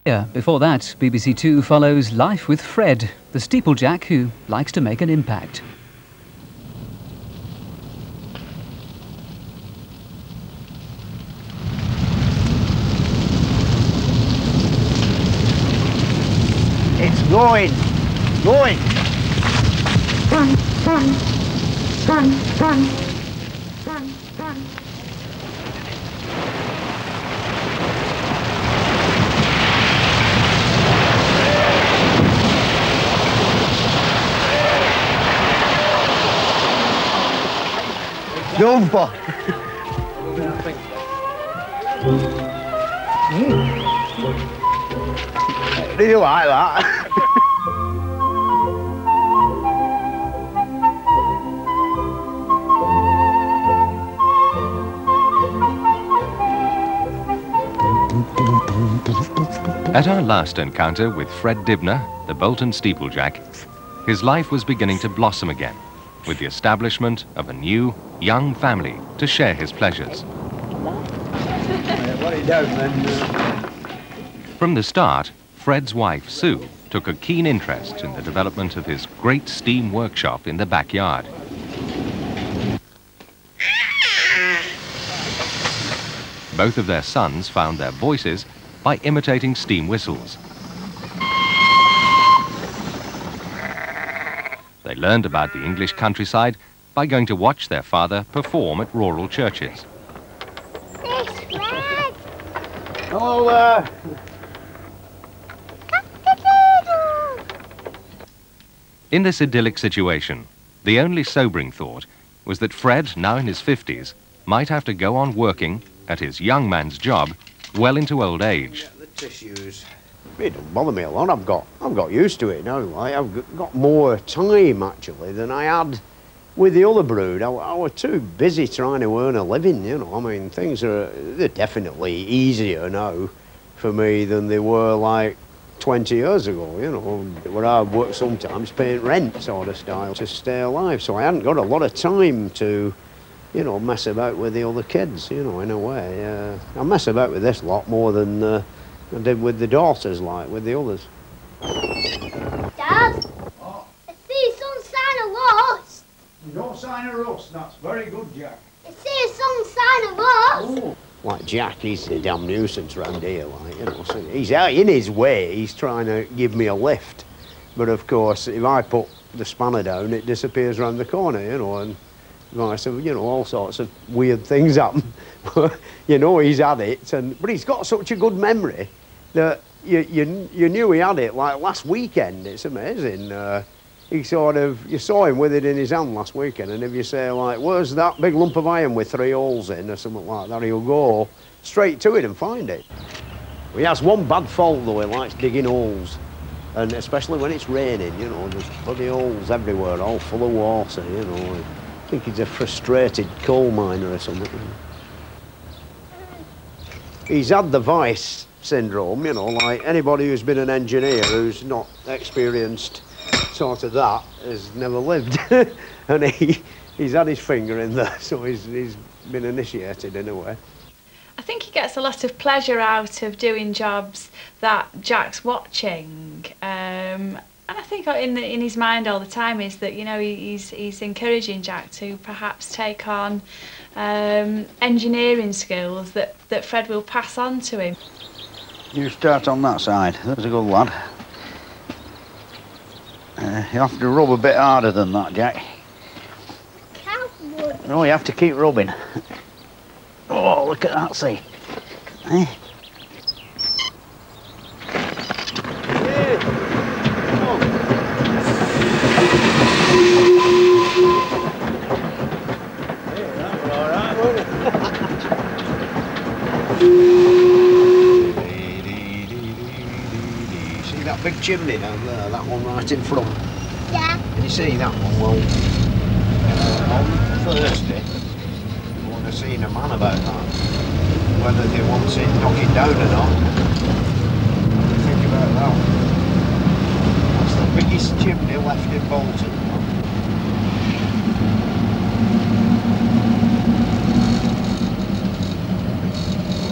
Yeah, before that, BBC Two follows life with Fred, the steeplejack who likes to make an impact. It's going! Going! Run, run, run, run, run, run. Jumper! Do you like that? At our last encounter with Fred Dibnah, the Bolton Steeplejack, his life was beginning to blossom again, with the establishment of a new, young family to share his pleasures. From the start, Fred's wife, Sue, took a keen interest in the development of his great steam workshop in the backyard. Both of their sons found their voices by imitating steam whistles. They learned about the English countryside by going to watch their father perform at rural churches. Oh, In this idyllic situation, the only sobering thought was that Fred, now in his 50s, might have to go on working at his young man's job well into old age. the tissues. It don't bother me a lot. I've got used to it now. I've got more time actually than I had with the other brood. I was too busy trying to earn a living, you know. I mean, they're definitely easier now for me than they were like 20 years ago, you know, where I work sometimes paying rent sort of style to stay alive. So I hadn't got a lot of time to, you know, mess about with the other kids, you know, in a way. I mess about with this lot more than I did with the daughters, like, with the others. Dad, Oh, I see some sign of rust. no sign of rust. That's very good, Jack. I see some sign of rust. Oh, Like Jack, he's a damn nuisance round here, like, you know. So he's out in his way, he's trying to give me a lift. But of course, if I put the spanner down, it disappears round the corner, you know, and so, you know, all sorts of weird things happen. You know, he's had it, but he's got such a good memory that you knew he had it, like last weekend. It's amazing. You saw him with it in his hand last weekend, and if you say, like, where's that big lump of iron with 3 holes in, or something like that, he'll go straight to it and find it. He has one bad fault, though. He likes digging holes, and especially when it's raining, you know, there's bloody holes everywhere, all full of water, you know. I think he's a frustrated coal miner or something. He's had the vice syndrome, you know, like anybody who's been an engineer who's not experienced sort of that has never lived. And he's had his finger in there, so he's been initiated in a way. I think he gets a lot of pleasure out of doing jobs that Jack's watching. And I think in his mind all the time is that, you know, he's encouraging Jack to perhaps take on engineering skills that Fred will pass on to him. You start on that side. There's a good lad. You have to rub a bit harder than that, Jack. No, you have to keep rubbing. Oh, look at that, see? Eh? See that big chimney down there, that one right in front? Yeah. Can you see that one? Well, on Thursday, we want to see a man about that. Whether they want to knock it down or not. What do you think about that? That's the biggest chimney left in Bolton.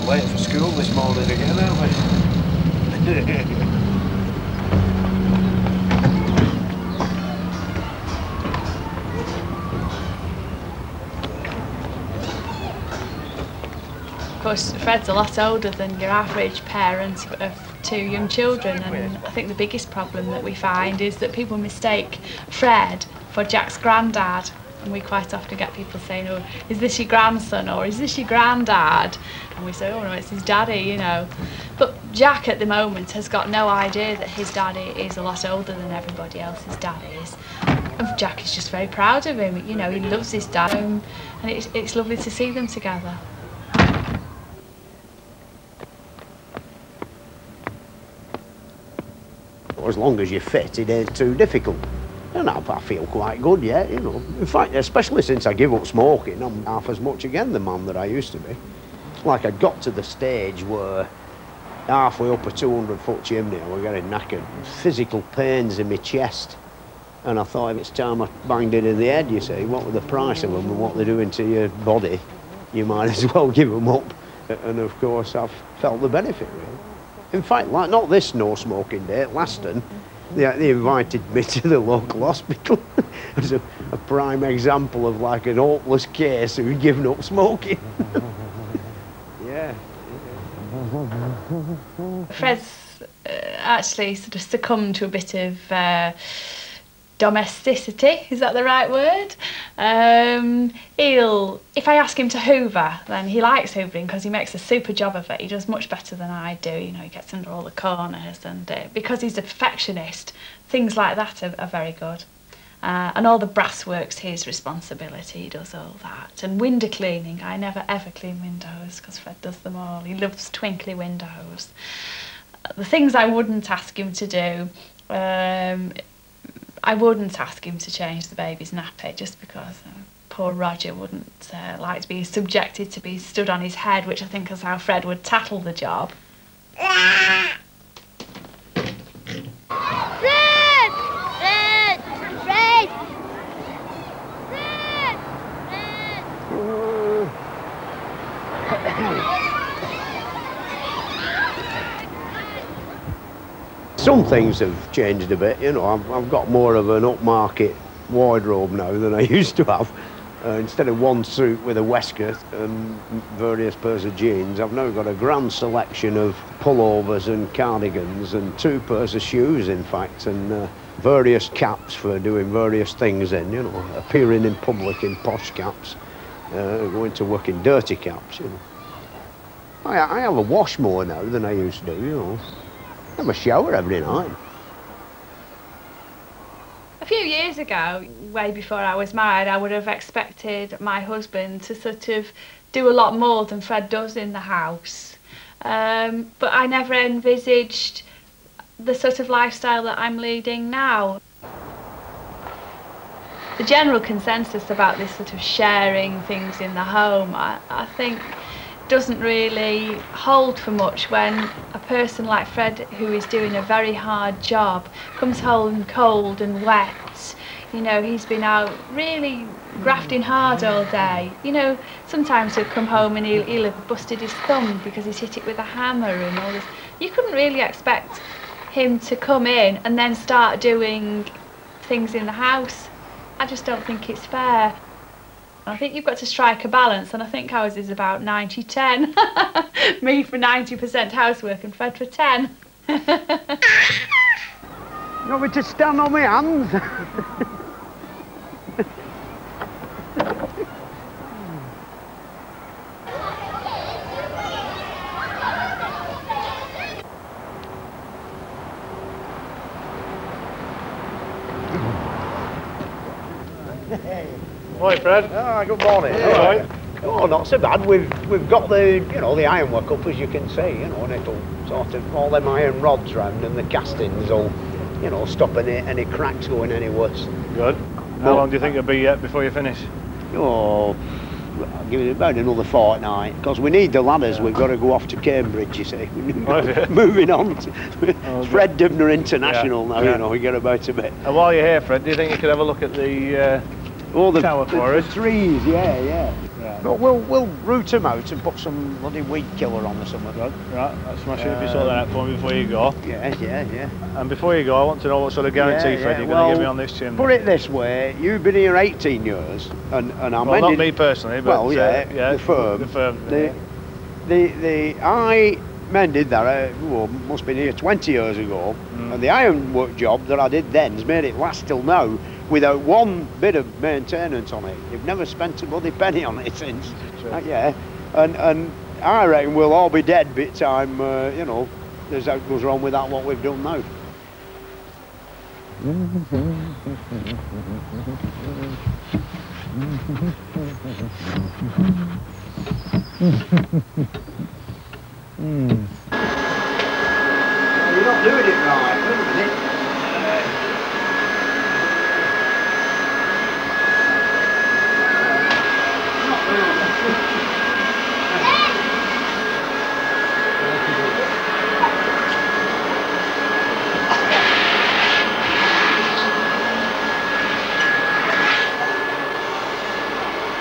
We're late for school this morning again, aren't we? Of course, Fred's a lot older than your average parent of 2 young children, and I think the biggest problem that we find is that people mistake Fred for Jack's granddad. And we quite often get people saying, oh, is this your grandson or is this your granddad? And we say, oh no, it's his daddy, you know. But Jack at the moment has got no idea that his daddy is a lot older than everybody else's dad is. And Jack is just very proud of him, you know, he loves his dad, and it's lovely to see them together. As long as you're fit, it ain't too difficult. And I feel quite good, yeah, you know. In fact, especially since I give up smoking, I'm half as much again the man that I used to be. Like I got to the stage where halfway up a 200-foot chimney I was getting knackered. Physical pains in my chest. And I thought, if it's time I banged it in the head, you see, what with the price of them and what they're doing to your body, you might as well give them up. And of course, I've felt the benefit, really. In fact, like not this no smoking day at Laston, they invited me to the local hospital. It was a prime example of like an hopeless case who'd given up smoking. Yeah. Fred's actually sort of succumbed to a bit of domesticity, is that the right word? If I ask him to hoover, then he likes hoovering because he makes a super job of it. He does much better than I do, you know, he gets under all the corners, and because he's a perfectionist, things like that are very good. And all the brass work's his responsibility, he does all that. And window cleaning, I never ever clean windows because Fred does them all. He loves twinkly windows. The things I wouldn't ask him to do, I wouldn't ask him to change the baby's nappy just because poor Roger wouldn't like to be subjected to be stood on his head, which I think is how Fred would tackle the job. Fred! Fred! Fred! Some things have changed a bit, you know. I've got more of an upmarket wardrobe now than I used to have. Instead of one suit with a waistcoat and various pairs of jeans, I've now got a grand selection of pullovers and cardigans and 2 pairs of shoes, in fact, and various caps for doing various things in, you know, appearing in public in posh caps, going to work in dirty caps, you know. I have a wash more now than I used to do, you know. I have a shower every night. A few years ago, way before I was married, I would have expected my husband to sort of do a lot more than Fred does in the house. But I never envisaged the sort of lifestyle that I'm leading now. The general consensus about this sort of sharing things in the home, I think, doesn't really hold for much when a person like Fred, who is doing a very hard job, comes home cold and wet. You know, he's been out really grafting hard all day. You know, sometimes he'll come home and he'll have busted his thumb because he's hit it with a hammer and all this. You couldn't really expect him to come in and then start doing things in the house. I just don't think it's fair. I think you've got to strike a balance, and I think ours is about 90-10. Me for 90% housework and Fred for 10. You want me to stand on my hands? Morning, Fred. Ah, good morning. Hey. Oh, not so bad. We've got the, you know, the ironwork up, as you can see, you know, and it'll sort of, all them iron rods round and the castings will, you know, stop any cracks going any worse. Good. How long do you think it'll be yet before you finish? Oh, I'll give it about another fortnight, because we need the ladders. Yeah. We've got to go off to Cambridge, you see. Moving on. Fred Dibnah International now, you know, we get about a bit. And while you're here, Fred, do you think you could have a look at the tower for us? The trees, yeah. But we'll root them out and put some bloody weed killer on or something. Right, that's smashing if you sort that out for me before you go. Yeah. And before you go, I want to know what sort of guarantee, Fred, you're going to give me on this chimney. Put it this way, you've been here 18 years, and I well, not me personally, but the firm. The firm. I mended that, must have been here 20 years ago, and the ironwork job that I did then has made it last till now without one bit of maintenance on it. You've never spent a bloody penny on it since. And I reckon we'll all be dead by the time, there's out goes wrong with that what we've done now. You're not doing it right, wait a minute.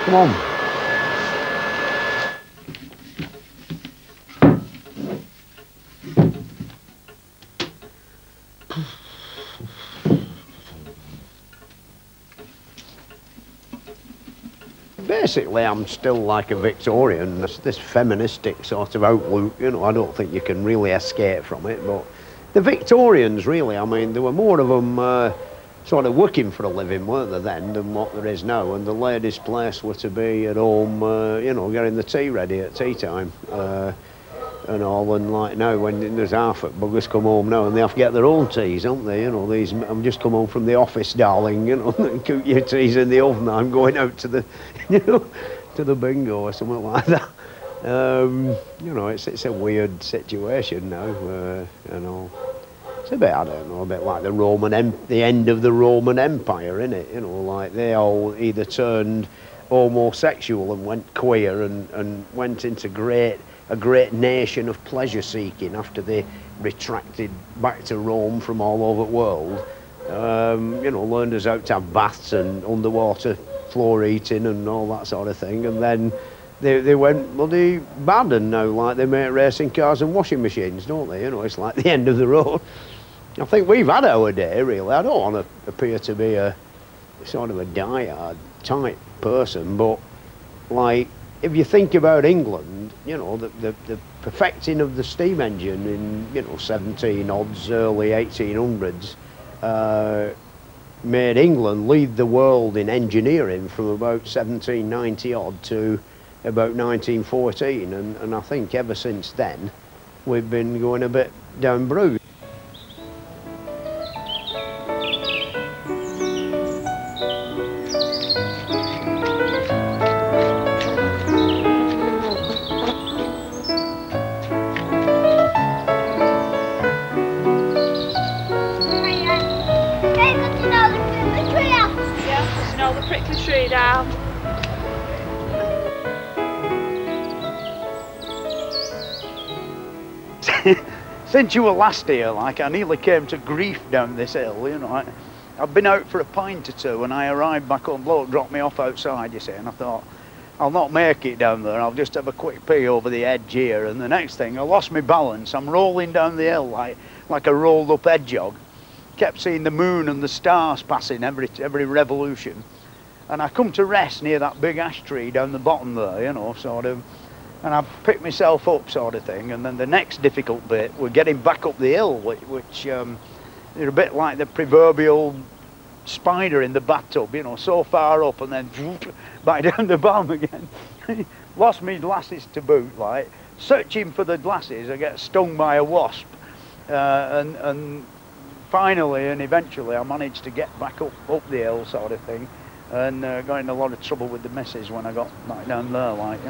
Come on. Basically, I'm still like a Victorian. This feministic sort of outlook, I don't think you can really escape from it. But the Victorians, really, I mean, there were more of them sort of working for a living, weren't there then, than what there is now. And the ladies' place were to be at home, getting the tea ready at tea time. And all, and like now when there's half at buggers come home now and they have to get their own teas, don't they? These, I'm just come home from the office, darling, and cook your teas in the oven. I'm going out to the, to the bingo or something like that. It's a weird situation now, It's a bit, I don't know, a bit like the end of the Roman Empire, isn't it? Like they all either turned homosexual and went queer and went into a great nation of pleasure seeking after they retracted back to Rome from all over the world. Learned us how to have baths and underwater floor eating and all that sort of thing. And then they went bloody bad, and now like they make racing cars and washing machines, don't they? It's like the end of the road. I think we've had our day, really. I don't want to appear to be a sort of a diehard type person, but like, if you think about England, the perfecting of the steam engine in, 1700s, early 1800s, made England lead the world in engineering from about 1790 odd to about 1914, and I think ever since then we've been going a bit down Bruce. Since you were last here, like, I nearly came to grief down this hill, I've been out for a pint or two and I arrived back home, bloke dropped me off outside, you see, and I thought, I'll not make it down there, I'll just have a quick pee over the edge here, and the next thing, I lost my balance, I'm rolling down the hill like a rolled up hedgehog. Kept seeing the moon and the stars passing every revolution, and I come to rest near that big ash tree down the bottom there, sort of, and I picked myself up, sort of thing. And then the next difficult bit, we're getting back up the hill, which they're a bit like the proverbial spider in the bathtub, so far up and then back down the bottom again. Lost me glasses to boot, like, searching for the glasses, I get stung by a wasp, and finally and eventually I managed to get back up the hill, sort of thing. And got in a lot of trouble with the missus when I got back down there, like,